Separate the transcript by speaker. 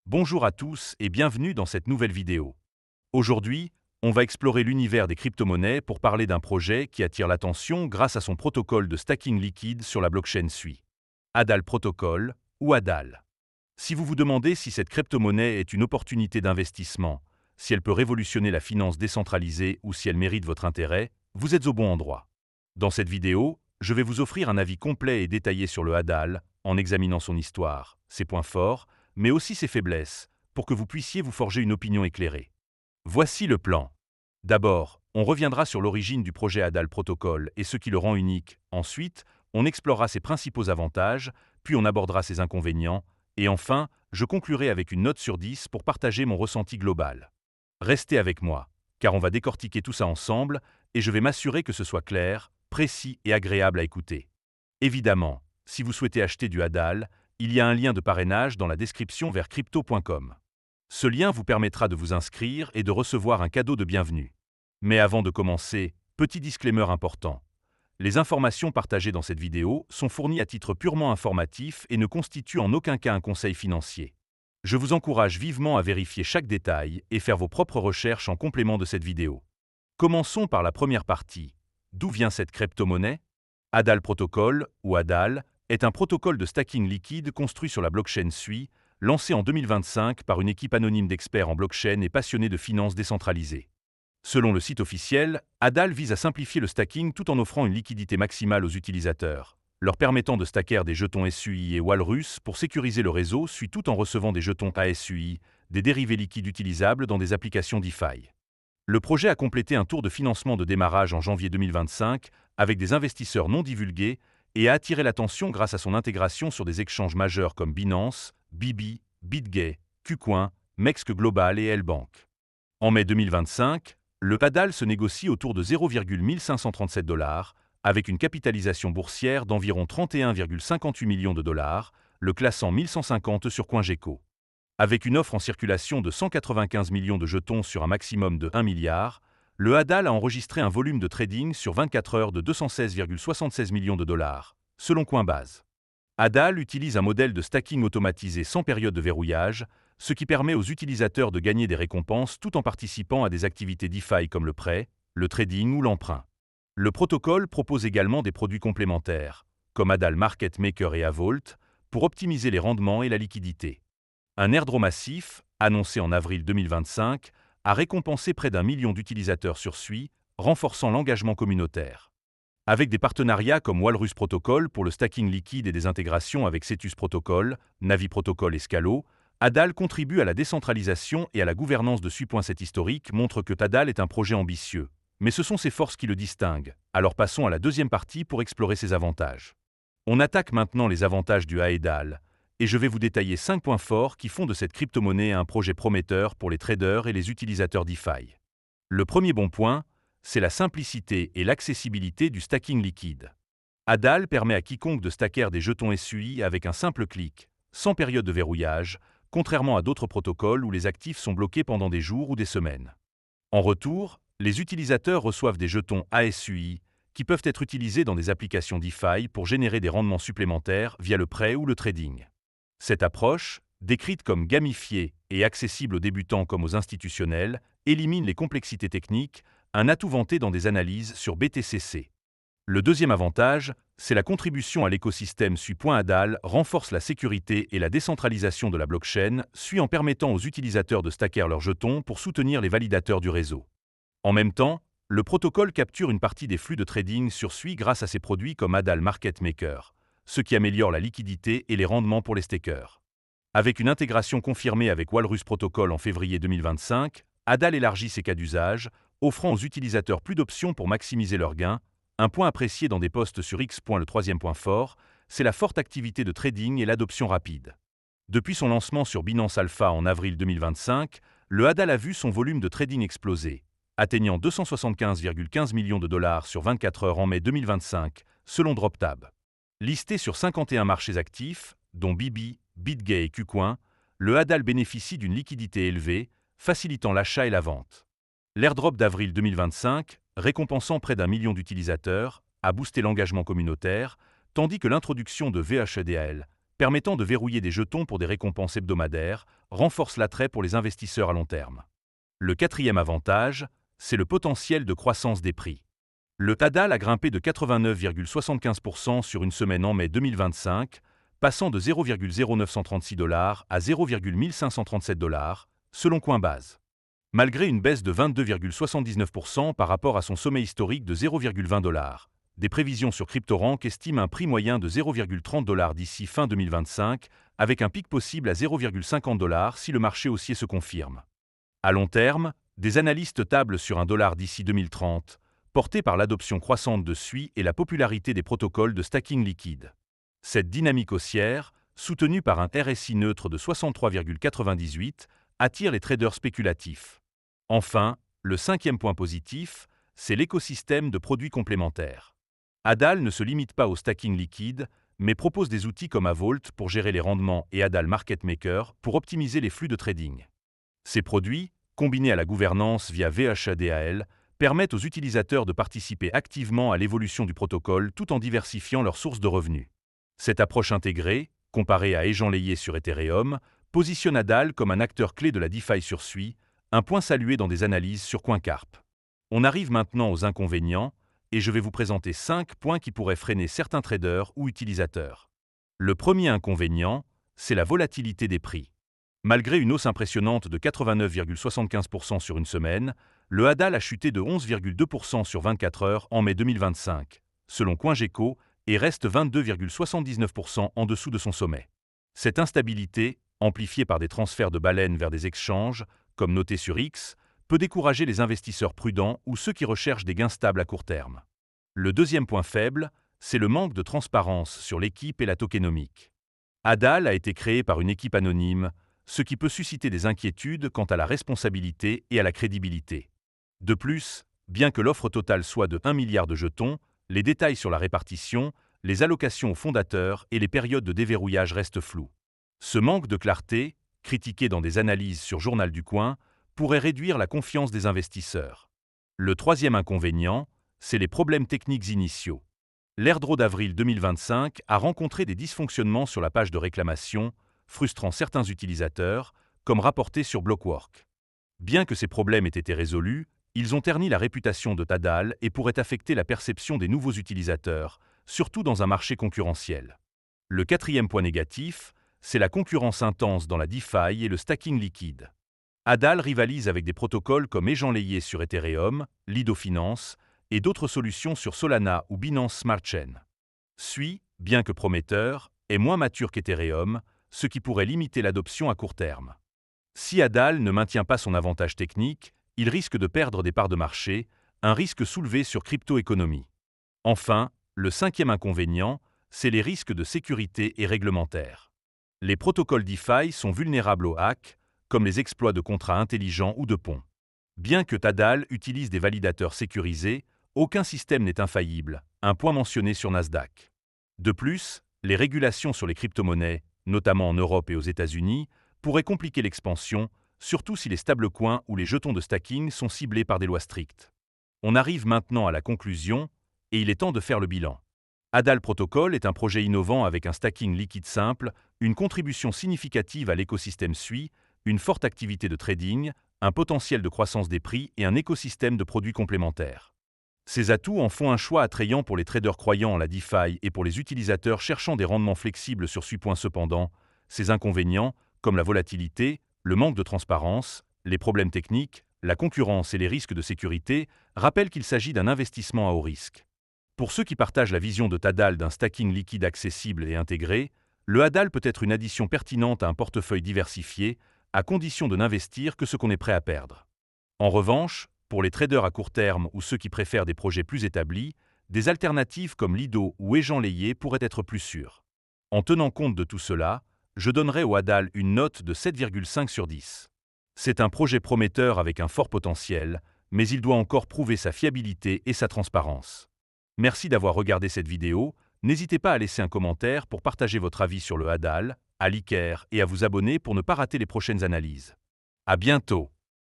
Speaker 1: Bonjour à tous et bienvenue dans cette nouvelle vidéo. Aujourd'hui, on va explorer l'univers des crypto-monnaies pour parler d'un projet qui attire l'attention grâce à son protocole de stacking liquide sur la blockchain SUI. ADAL Protocol ou ADAL. Si vous vous demandez si cette crypto-monnaie est une opportunité d'investissement, si elle peut révolutionner la finance décentralisée ou si elle mérite votre intérêt, vous êtes au bon endroit. Dans cette vidéo, je vais vous offrir un avis complet et détaillé sur le ADAL, en examinant son histoire, ses points forts, mais aussi ses faiblesses, pour que vous puissiez vous forger une opinion éclairée. Voici le plan. D'abord, on reviendra sur l'origine du projet ADAL Protocol et ce qui le rend unique. Ensuite, on explorera ses principaux avantages, puis on abordera ses inconvénients, et enfin, je conclurai avec une note sur 10 pour partager mon ressenti global. Restez avec moi, car on va décortiquer tout ça ensemble, et je vais m'assurer que ce soit clair, précis et agréable à écouter. Évidemment, si vous souhaitez acheter du ADAL, il y a un lien de parrainage dans la description vers crypto.com. Ce lien vous permettra de vous inscrire et de recevoir un cadeau de bienvenue. Mais avant de commencer, petit disclaimer important. Les informations partagées dans cette vidéo sont fournies à titre purement informatif et ne constituent en aucun cas un conseil financier. Je vous encourage vivement à vérifier chaque détail et faire vos propres recherches en complément de cette vidéo. Commençons par la première partie. D'où vient cette crypto-monnaie ? ADAL Protocol, ou ADAL, est un protocole de stacking liquide construit sur la blockchain SUI, lancé en 2025 par une équipe anonyme d'experts en blockchain et passionnés de finances décentralisées. Selon le site officiel, ADAL vise à simplifier le stacking tout en offrant une liquidité maximale aux utilisateurs, leur permettant de stacker des jetons SUI et Walrus pour sécuriser le réseau SUI tout en recevant des jetons ASUI, des dérivés liquides utilisables dans des applications DeFi. Le projet a complété un tour de financement de démarrage en janvier 2025 avec des investisseurs non divulgués et a attiré l'attention grâce à son intégration sur des exchanges majeurs comme Binance, Bibi, BitGay, KuCoin, Mext Global et L-Bank. En mai 2025, le ADAL se négocie autour de 0,1537 $, avec une capitalisation boursière d'environ 31,58 millions de dollars, le classant 1150 sur CoinGecko. Avec une offre en circulation de 195 millions de jetons sur un maximum de 1 milliard, le ADAL a enregistré un volume de trading sur 24 heures de 216,76 millions de dollars, selon Coinbase. ADAL utilise un modèle de stacking automatisé sans période de verrouillage, ce qui permet aux utilisateurs de gagner des récompenses tout en participant à des activités DeFi comme le prêt, le trading ou l'emprunt. Le protocole propose également des produits complémentaires, comme ADAL Market Maker et Avolt, pour optimiser les rendements et la liquidité. Un airdrop massif, annoncé en avril 2025, a récompensé près d'1 million d'utilisateurs sur SUI, renforçant l'engagement communautaire. Avec des partenariats comme Walrus Protocol pour le stacking liquide et des intégrations avec Cetus Protocol, Navi Protocol et Scalo, ADAL contribue à la décentralisation et à la gouvernance de SUI. Cet historique montre que ADAL est un projet ambitieux, mais ce sont ses forces qui le distinguent. Alors passons à la deuxième partie pour explorer ses avantages. On attaque maintenant les avantages du ADAL, et je vais vous détailler 5 points forts qui font de cette crypto-monnaie un projet prometteur pour les traders et les utilisateurs DeFi. Le premier bon point, c'est la simplicité et l'accessibilité du stacking liquide. ADAL permet à quiconque de stacker des jetons SUI avec un simple clic, sans période de verrouillage, contrairement à d'autres protocoles où les actifs sont bloqués pendant des jours ou des semaines. En retour, les utilisateurs reçoivent des jetons ASUI qui peuvent être utilisés dans des applications DeFi pour générer des rendements supplémentaires via le prêt ou le trading. Cette approche, décrite comme gamifiée et accessible aux débutants comme aux institutionnels, élimine les complexités techniques, un atout vanté dans des analyses sur BTCC. Le deuxième avantage, c'est la contribution à l'écosystème SUI.ADAL renforce la sécurité et la décentralisation de la blockchain SUI en permettant aux utilisateurs de stacker leurs jetons pour soutenir les validateurs du réseau. En même temps, le protocole capture une partie des flux de trading sur SUI grâce à ses produits comme ADAL Market Maker, ce qui améliore la liquidité et les rendements pour les stakers. Avec une intégration confirmée avec Walrus Protocol en février 2025, ADAL élargit ses cas d'usage, offrant aux utilisateurs plus d'options pour maximiser leurs gains. Un point apprécié dans des posts sur X. Le troisième point fort, c'est la forte activité de trading et l'adoption rapide. Depuis son lancement sur Binance Alpha en avril 2025, le ADAL a vu son volume de trading exploser, atteignant 275,15 millions de dollars sur 24 heures en mai 2025, selon DropTab. Listé sur 51 marchés actifs, dont Bibi, BitGay et KuCoin, le ADAL bénéficie d'une liquidité élevée, facilitant l'achat et la vente. L'airdrop d'avril 2025, récompensant près d'1 million d'utilisateurs, a boosté l'engagement communautaire, tandis que l'introduction de VHEDAL, permettant de verrouiller des jetons pour des récompenses hebdomadaires, renforce l'attrait pour les investisseurs à long terme. Le quatrième avantage, c'est le potentiel de croissance des prix. Le TADAL a grimpé de 89,75% sur une semaine en mai 2025, passant de 0,0936 $ à 0,1537 $, selon Coinbase. Malgré une baisse de 22,79% par rapport à son sommet historique de 0,20 $, des prévisions sur CryptoRank estiment un prix moyen de 0,30 $ d'ici fin 2025, avec un pic possible à 0,50 $ si le marché haussier se confirme. À long terme, des analystes tablent sur un dollar d'ici 2030, porté par l'adoption croissante de SUI et la popularité des protocoles de stacking liquide. Cette dynamique haussière, soutenue par un RSI neutre de 63,98, attire les traders spéculatifs. Enfin, le cinquième point positif, c'est l'écosystème de produits complémentaires. Adal ne se limite pas au stacking liquide, mais propose des outils comme Avolt pour gérer les rendements et Adal Market Maker pour optimiser les flux de trading. Ces produits, combinés à la gouvernance via VHADAL, permettent aux utilisateurs de participer activement à l'évolution du protocole tout en diversifiant leurs sources de revenus. Cette approche intégrée, comparée à Agent Layé sur Ethereum, positionne Adal comme un acteur clé de la DeFi sur SUI, un point salué dans des analyses sur CoinCarp. On arrive maintenant aux inconvénients, et je vais vous présenter 5 points qui pourraient freiner certains traders ou utilisateurs. Le premier inconvénient, c'est la volatilité des prix. Malgré une hausse impressionnante de 89,75% sur une semaine, le Adal a chuté de 11,2% sur 24 heures en mai 2025, selon CoinGecko, et reste 22,79% en dessous de son sommet. Cette instabilité, amplifiée par des transferts de baleines vers des exchanges, comme noté sur X, peut décourager les investisseurs prudents ou ceux qui recherchent des gains stables à court terme. Le deuxième point faible, c'est le manque de transparence sur l'équipe et la tokenomique. Adal a été créé par une équipe anonyme, ce qui peut susciter des inquiétudes quant à la responsabilité et à la crédibilité. De plus, bien que l'offre totale soit de 1 milliard de jetons, les détails sur la répartition, les allocations aux fondateurs et les périodes de déverrouillage restent flous. Ce manque de clarté, critiqué dans des analyses sur Journal du Coin, pourrait réduire la confiance des investisseurs. Le troisième inconvénient, c'est les problèmes techniques initiaux. L'airdrop d'avril 2025 a rencontré des dysfonctionnements sur la page de réclamation, frustrant certains utilisateurs, comme rapporté sur Blockwork. Bien que ces problèmes aient été résolus, ils ont terni la réputation de Tadal et pourraient affecter la perception des nouveaux utilisateurs, surtout dans un marché concurrentiel. Le quatrième point négatif, c'est la concurrence intense dans la DeFi et le stacking liquide. Adal rivalise avec des protocoles comme Agent Layé sur Ethereum, Lido Finance et d'autres solutions sur Solana ou Binance Smart Chain. SUI, bien que prometteur, est moins mature qu'Ethereum, ce qui pourrait limiter l'adoption à court terme. Si Adal ne maintient pas son avantage technique, il risque de perdre des parts de marché, un risque soulevé sur crypto-économie. Enfin, le cinquième inconvénient, c'est les risques de sécurité et réglementaires. Les protocoles DeFi sont vulnérables aux hacks, comme les exploits de contrats intelligents ou de ponts. Bien que Tadal utilise des validateurs sécurisés, aucun système n'est infaillible, un point mentionné sur Nasdaq. De plus, les régulations sur les crypto-monnaies, notamment en Europe et aux États-Unis, pourraient compliquer l'expansion, surtout si les stablecoins ou les jetons de stacking sont ciblés par des lois strictes. On arrive maintenant à la conclusion, et il est temps de faire le bilan. Adal Protocol est un projet innovant avec un stacking liquide simple, une contribution significative à l'écosystème SUI, une forte activité de trading, un potentiel de croissance des prix et un écosystème de produits complémentaires. Ces atouts en font un choix attrayant pour les traders croyants en la DeFi et pour les utilisateurs cherchant des rendements flexibles sur SUI. Cependant, ces inconvénients, comme la volatilité, le manque de transparence, les problèmes techniques, la concurrence et les risques de sécurité, rappellent qu'il s'agit d'un investissement à haut risque. Pour ceux qui partagent la vision de Tadal d'un stacking liquide accessible et intégré, le Adal peut être une addition pertinente à un portefeuille diversifié, à condition de n'investir que ce qu'on est prêt à perdre. En revanche, pour les traders à court terme ou ceux qui préfèrent des projets plus établis, des alternatives comme Lido ou Agent Layé pourraient être plus sûres. En tenant compte de tout cela, je donnerai au Adal une note de 7,5 sur 10. C'est un projet prometteur avec un fort potentiel, mais il doit encore prouver sa fiabilité et sa transparence. Merci d'avoir regardé cette vidéo, n'hésitez pas à laisser un commentaire pour partager votre avis sur le Adal, à liker et à vous abonner pour ne pas rater les prochaines analyses. À bientôt!